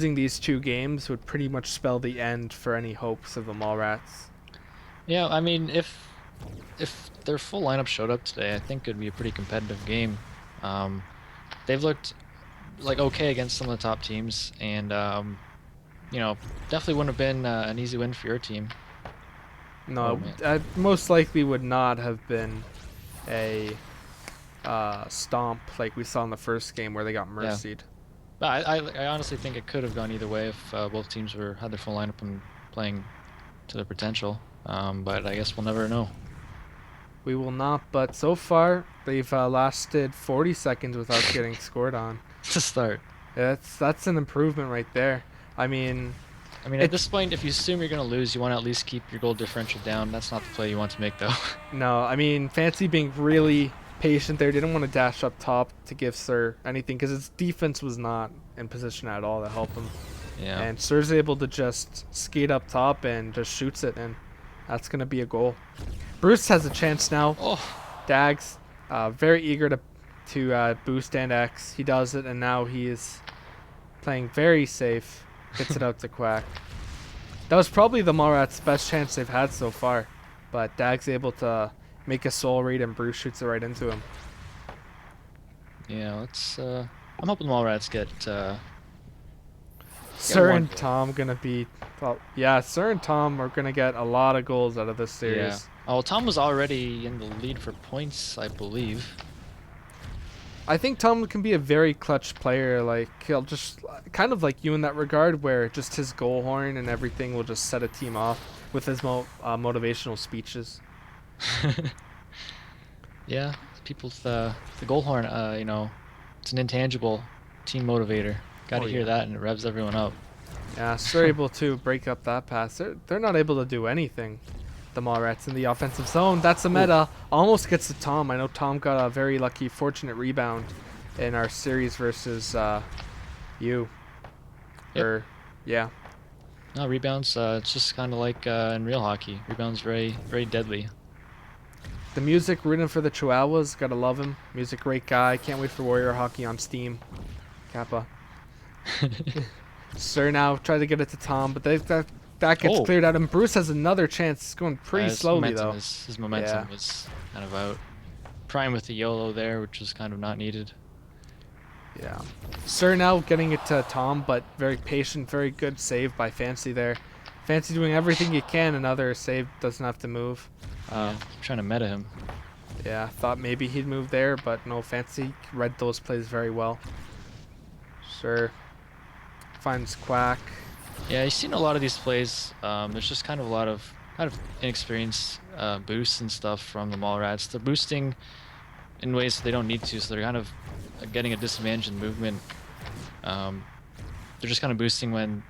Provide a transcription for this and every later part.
Losing these two games would pretty much spell the end for any hopes of the Mallrats. Yeah, I mean, if their full lineup showed up today, I think it'd be a pretty competitive game. Um, they've looked like okay against some of the top teams, and definitely wouldn't have been an easy win for your team. Oh No, man, it most likely would not have been a stomp like we saw in the first game where they got yeah. mercied. But I honestly think it could have gone either way if both teams had their full lineup and playing to their potential. But I guess we'll never know. We will not, but so far they've lasted 40 seconds without getting scored on. To start. That's an improvement right there. I mean, I mean, at it this point, if you assume you're going to lose, you want to at least keep your goal differential down. That's not the play you want to make, though. no, I mean Fancy being really patient there. Didn't want to dash up top to give Sir anything because his defense was not in position at all to help him. Yeah. And Sir's able to just skate up top and just shoots it, and that's gonna be a goal. Bruce has a chance now. Oh, Dags, very eager to boost and X. He does it, and now he is playing very safe. Gets it out to Quack. That was probably the Mallrats' best chance they've had so far, but Dags able to make a soul read, and Bruce shoots it right into him. yeah. I'm hoping the Mallrats get Sir one and goal. Tom gonna be, well, yeah. Sir and Tom are gonna get a lot of goals out of this Yeah. series. Oh, well, Tom was already in the lead for points, I believe. I think Tom can be a very clutch player. Like he'll just kind of like you in that regard, where just his goal horn and everything will just set a team off with his motivational speeches. Yeah. People, the goal horn. It's an intangible team motivator. Got Oh to hear yeah, that, and it revs everyone up. yeah. So they're able to break up that pass. They're not able to do anything. The Mallrats in the offensive zone. That's a Ooh. meta. Almost gets to Tom. I know Tom got a very lucky, fortunate rebound in our series versus you. Yep. Or yeah. No rebounds. It's just kind of like in real hockey. Rebounds very, very deadly. The music, rooting for the Chihuahuas. Gotta love him. Music, great guy. Can't wait for Warrior Hockey on Steam. Kappa. Sir now try to get it to Tom, but that gets Oh. cleared out, and Bruce has another chance. It's going pretty His slowly momentum though. his momentum Yeah, was kind of out. Prime with the YOLO there, which was kind of not needed. yeah. Sir now getting it to Tom, but very patient, very good save by Fancy there. Fancy doing everything he can. Another save, doesn't have to move. Yeah, trying to meta him. Yeah, thought maybe he'd move there, but no. Fancy read those plays very well. Sir finds Quack. Yeah, you've seen a lot of these plays. There's just kind of a lot of inexperienced boosts and stuff from the Mallrats. They're boosting in ways that they don't need to, so they're kind of getting a disadvantage in movement. They're just kind of boosting when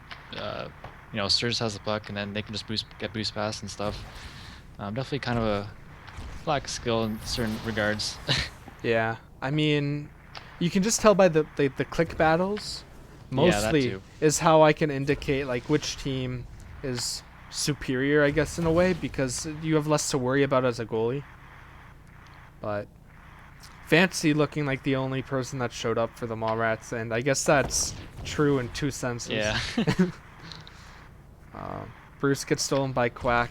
Sturgis has the puck, and then they can just get boost pass and stuff. Definitely kind of a lack of skill in certain regards. Yeah, I mean, you can just tell by the click battles. Yeah, that Mostly too. is how I can indicate like which team is superior, I guess, in a way, because you have less to worry about as a goalie. But Fancy looking like the only person that showed up for the Mallrats, and I guess that's true in two senses. Yeah. Bruce gets stolen by Quack.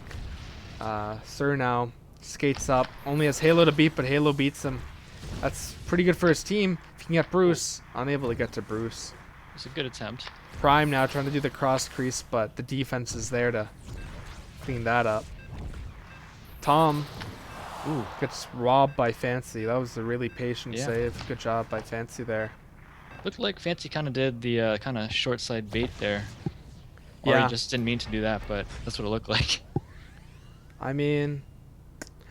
Sir now skates up, only has Halo to beat, but Halo beats him. That's pretty good for his team. If you can get Bruce, unable to get to Bruce. It's a good attempt. Prime now trying to do the cross crease, but the defense is there to clean that up. Tom gets robbed by Fancy. That was a really patient Yeah. save. Good job by Fancy there. Looked like Fancy kind of did the kind of short side bait there. Or Yeah. he just didn't mean to do that, but that's what it looked like. I mean,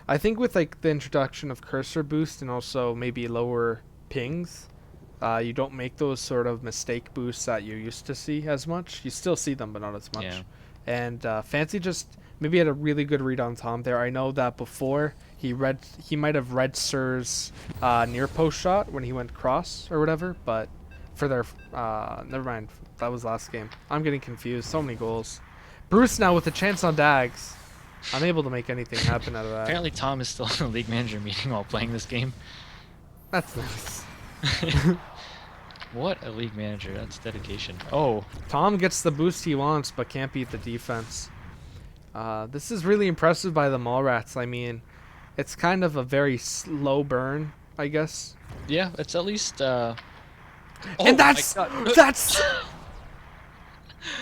I think with like the introduction of cursor boost and also maybe lower pings, you don't make those sort of mistake boosts that you used to see as much. You still see them, but not as much. Yeah. And Fancy just maybe had a really good read on Tom there. I know that before he might have read Sir's near post shot when he went cross or whatever, but for their never mind. That was last game. I'm getting confused. So many goals. Bruce now with a chance on Dags. Unable to make anything happen out of that. Apparently Tom is still in a league manager meeting while playing this game. That's nice. What a league manager. That's dedication. Oh, Tom gets the boost he wants, but can't beat the defense. This is really impressive by the Mallrats. I mean, it's kind of a very slow burn, I guess. yeah, it's at least And oh my that's god. that's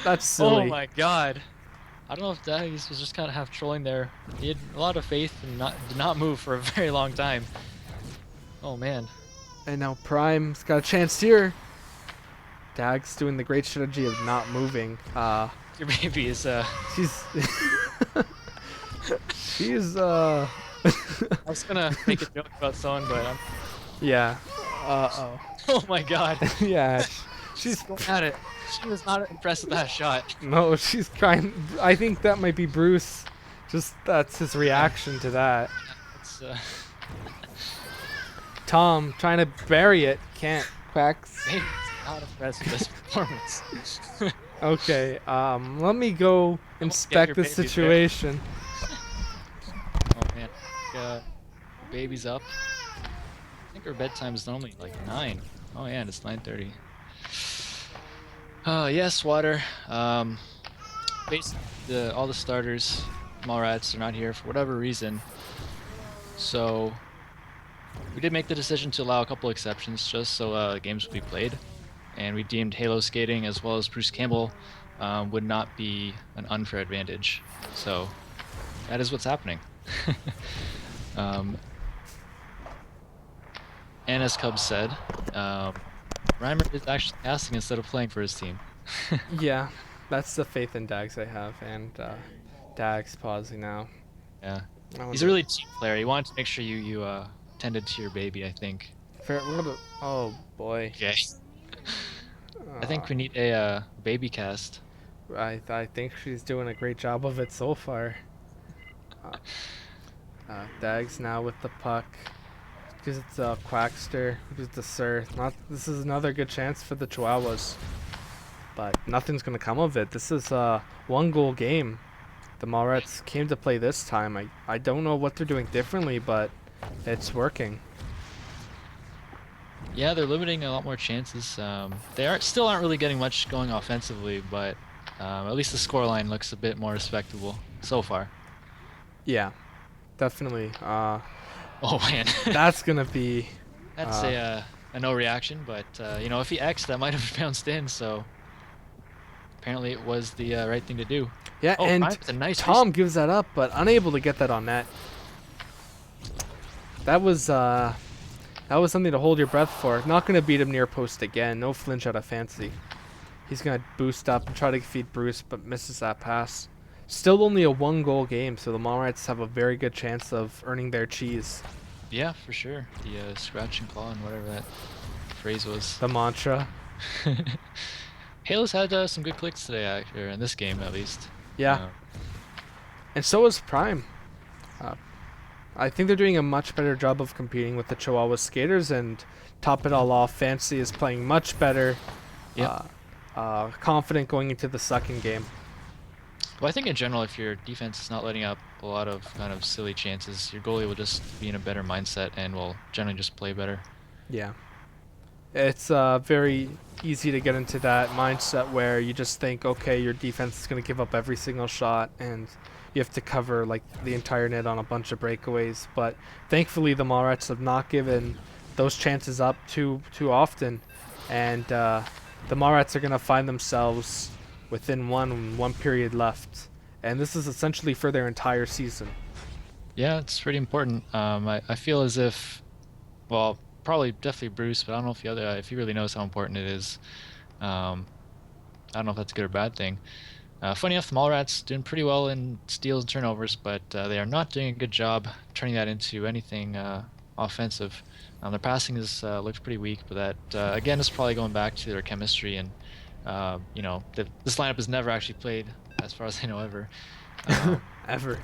that's Oh silly. my god. I don't know if Daggies was just kind of half trolling there. He had a lot of faith and did not move for a very long time. Oh man. And now Prime's got a chance here. Dag's doing the great strategy of not moving. Your baby is She's she's I was gonna make a joke about someone, but I'm yeah. Oh. oh my god. Yeah. She's Go at it. She was not impressed with that shot. no, she's crying. I think that might be Bruce. Just that's his reaction to that. It's Tom trying to bury it, can't. Quacks. maybe not impressed with this performance. Okay, let me go inspect your the baby there. situation. Oh man. Baby's up. I think her bedtime is normally like 9. Oh yeah, and it's 9:30. Yes, water. Basically, all the starters, Mallrats, are not here for whatever reason. So we did make the decision to allow a couple exceptions just so games would be played, and we deemed Halo skating as well as Bruce Campbell would not be an unfair advantage. So that is what's happening. And as Cubs said, Reimer is actually casting instead of playing for his team. Yeah, that's the faith in Dags I have, and Dags pausing now. Yeah, I he's a wonder- really team player. He wanted to make sure you tended to your baby, I think. Oh boy. Okay. I think we need a baby cast. I think she's doing a great job of it so far. Dags now with the puck. Because it's a Quackster, who's the Sir. This is another good chance for the Chihuahuas. But nothing's going to come of it. This is a 1-goal game. The Mallrats came to play this time. I don't know what they're doing differently, but it's working. Yeah, they're limiting a lot more chances. They still aren't really getting much going offensively, but at least the scoreline looks a bit more respectable so far. Yeah, definitely. Oh man, That's going to be... that's a no reaction. But you know, if he X'd, that might have bounced in. So apparently, it was the right thing to do. Yeah, Oh, and Ryan with a nice Tom gives that up, but unable to get that on net. That was something to hold your breath for. Not going to beat him near post again. No flinch out of Fancy. He's going to boost up and try to feed Bruce, but misses that pass. Still only a 1-goal game, so the Mallrats have a very good chance of earning their cheese. Yeah, for sure. The scratch and claw and whatever that phrase was. The mantra. Halo's had some good clicks today, or in this game at least. Yeah. And so is Prime. I think they're doing a much better job of competing with the Chihuahua skaters, and top it all off, Fancy is playing much better. Yeah. Confident going into the second game. Well, I think in general, if your defense is not letting up a lot of kind of silly chances, your goalie will just be in a better mindset and will generally just play better. Yeah. It's very easy to get into that mindset where you just think, okay, your defense is going to give up every single shot and you have to cover like the entire net on a bunch of breakaways. But thankfully, the Mallrats have not given those chances up too often, and the Mallrats are going to find themselves within one period left, and this is essentially for their entire season. Yeah, it's pretty important. I feel as if, well, probably definitely Bruce, but I don't know if he really knows how important it is. I don't know if that's a good or bad thing. Funny enough, the Mallrats doing pretty well in steals and turnovers, but they are not doing a good job turning that into anything offensive. Their passing is looks pretty weak, but that again is probably going back to their chemistry, and you know, this lineup has never actually played, as far as I know, ever. Ever.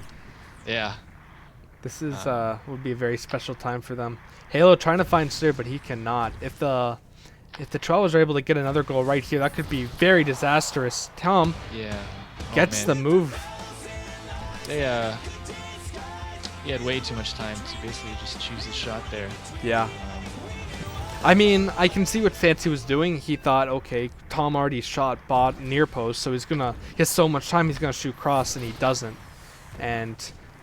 Yeah. This is would be a very special time for them. Halo trying to find Sir, but he cannot. If the Chihuahuas are able to get another goal right here, that could be very disastrous. Tom Yeah. gets the move. They he had way too much time to basically just choose his shot there. Yeah. I mean, I can see what Fancy was doing. He thought, okay, Tom already shot bot near post, so he has so much time, he's gonna shoot cross, and he doesn't. And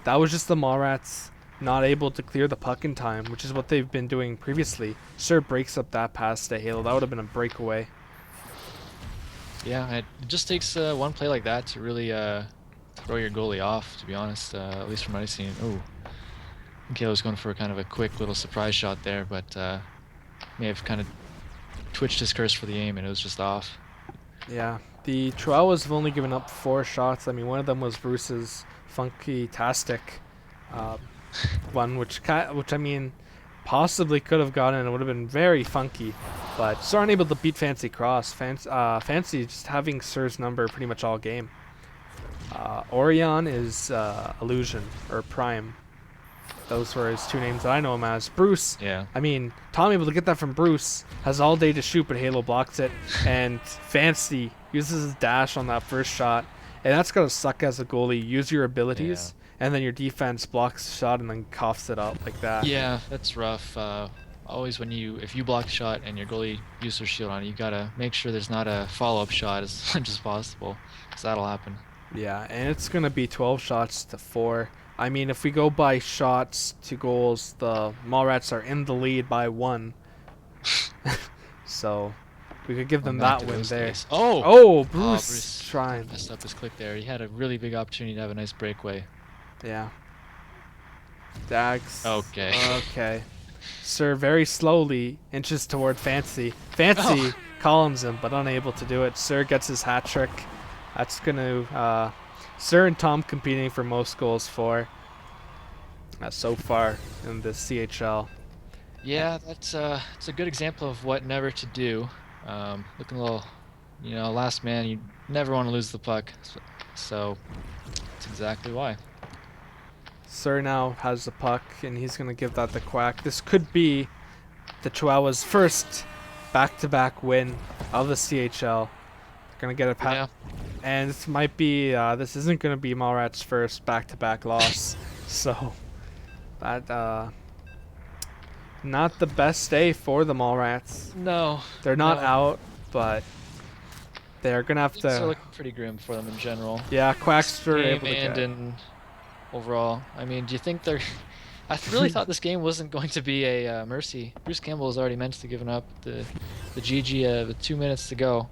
that was just the Mallrats not able to clear the puck in time, which is what they've been doing previously. Sir breaks up that pass to Halo. That would have been a breakaway. Yeah, it just takes one play like that to really throw your goalie off, to be honest, at least from what I've seen. Oh, Halo was going for kind of a quick little surprise shot there, but may have kind of twitched his curse for the aim, and it was just off. Yeah, the Chihuahuas have only given up 4 shots. I mean, one of them was Bruce's funky-tastic one, which I mean, possibly could have gotten. It would have been very funky, but still aren't able to beat Fancy Cross. Fancy just having Sir's number pretty much all game. Orion is Illusion or Prime. Those were his 2 names that I know him as. Bruce. Yeah. I mean, Tom able to get that from Bruce. Has all day to shoot, but Halo blocks it. And Fancy uses his dash on that first shot. And that's gotta suck as a goalie. Use your abilities, and then your defense blocks the shot and then coughs it up like that. Yeah, that's rough. Always if you block the shot and your goalie uses their shield on it, you gotta make sure there's not a follow-up shot as much as possible, because that'll happen. Yeah, and it's gonna be 12 shots to 4. I mean, if we go by shots to goals, the Mallrats are in the lead by 1. So we could give them that win there. Days. Oh! Oh, Bruce trying. Messed up his click there. He had a really big opportunity to have a nice breakaway. Yeah. Dags. Okay. Okay. Sir very slowly inches toward Fancy. Fancy columns him, but unable to do it. Sir gets his hat trick. That's gonna Sir and Tom competing for most goals for so far in the CHL. Yeah, it's a good example of what never to do. Looking a little, last man, you never want to lose the puck. So that's exactly why. Sir now has the puck, and he's going to give that to Quack. This could be the Chihuahuas' first back-to-back win of the CHL. Going to get a Yeah. And this might be, this isn't going to be Mallrats' first back-to-back loss. So, that, not the best day for the Mallrats. No. They're not out, but they're going to have Things to... are looking pretty grim for them in general. Yeah, Quackster able to and get... in overall. I mean, do you think they're... I really thought this game wasn't going to be a mercy. Bruce Campbell has already meant to give up the GG with 2 minutes to go.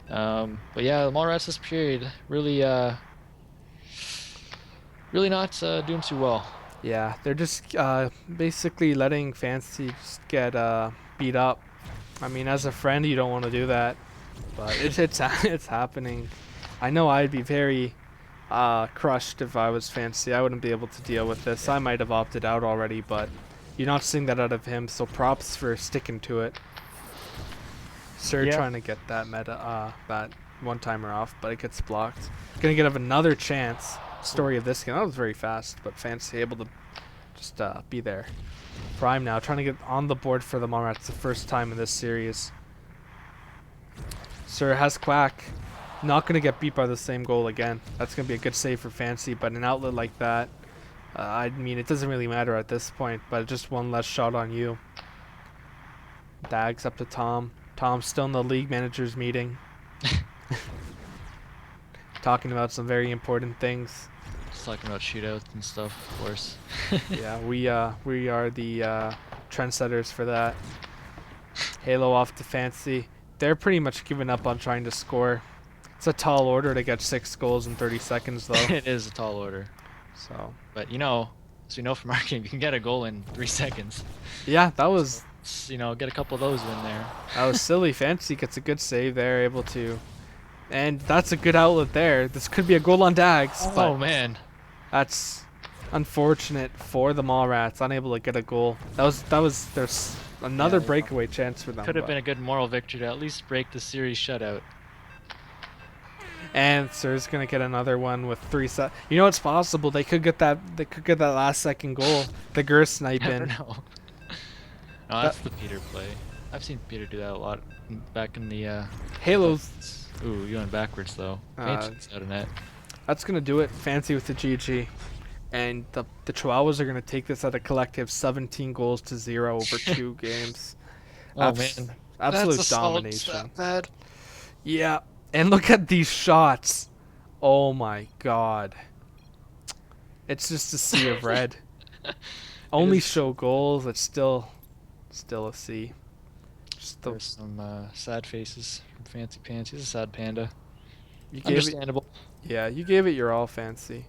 But yeah, the Mallrats this period really not doing too well. Yeah, they're just basically letting Fancy just get beat up. I mean, as a friend, you don't want to do that, but it's happening. I know I'd be very crushed if I was Fancy. I wouldn't be able to deal with this. I might have opted out already, but you're not seeing that out of him, so props for sticking to it. Sir trying to get that that one-timer off, but it gets blocked. Gonna get another chance. Story of this game. That was very fast, but Fancy able to just be there. Prime now trying to get on the board for the Mallrats the first time in this series. Sir has Quack. Not going to get beat by the same goal again. That's going to be a good save for Fancy, but an outlet like that, I mean, it doesn't really matter at this point, but just one less shot on you. Dags up to Tom. Tom's still in the league manager's meeting. Talking about some very important things. Just talking about shootouts and stuff, of course. Yeah, we are the trendsetters for that. Halo off to Fancy. They're pretty much giving up on trying to score. It's a tall order to get 6 goals in 30 seconds, though. It is a tall order. So, but as we know from our game, you can get a goal in 3 seconds. Yeah, that was. Get a couple of those in there. That was silly. Fancy gets a good save there, able to, and that's a good outlet there. This could be a goal on Dags. Oh but man, that's unfortunate for the Mallrats, unable to get a goal. There's another breakaway chance for them. Could have been a good moral victory to at least break the series shutout. And Sir's gonna get another one with 3 seconds. You know it's possible. They could get that. They could get that last second goal. The Guer snipe Never in. know. No, that's the Peter play. I've seen Peter do that a lot back in the Halos. Ooh, you went backwards though. It's out of net. That's gonna do it. Fancy with the GG. And the Chihuahuas are gonna take this at a collective 17 goals to 0 over 2 games. Oh Abs- man, that's a absolute solid domination. stat pad. Yeah, and look at these shots. Oh my god. It's just a sea of red. It Only is. show goals. It's still a sea. Just the There's some sad faces from Fancy Pants. He's a sad panda. you gave it. Understandable. Yeah, you gave it your all, Fancy.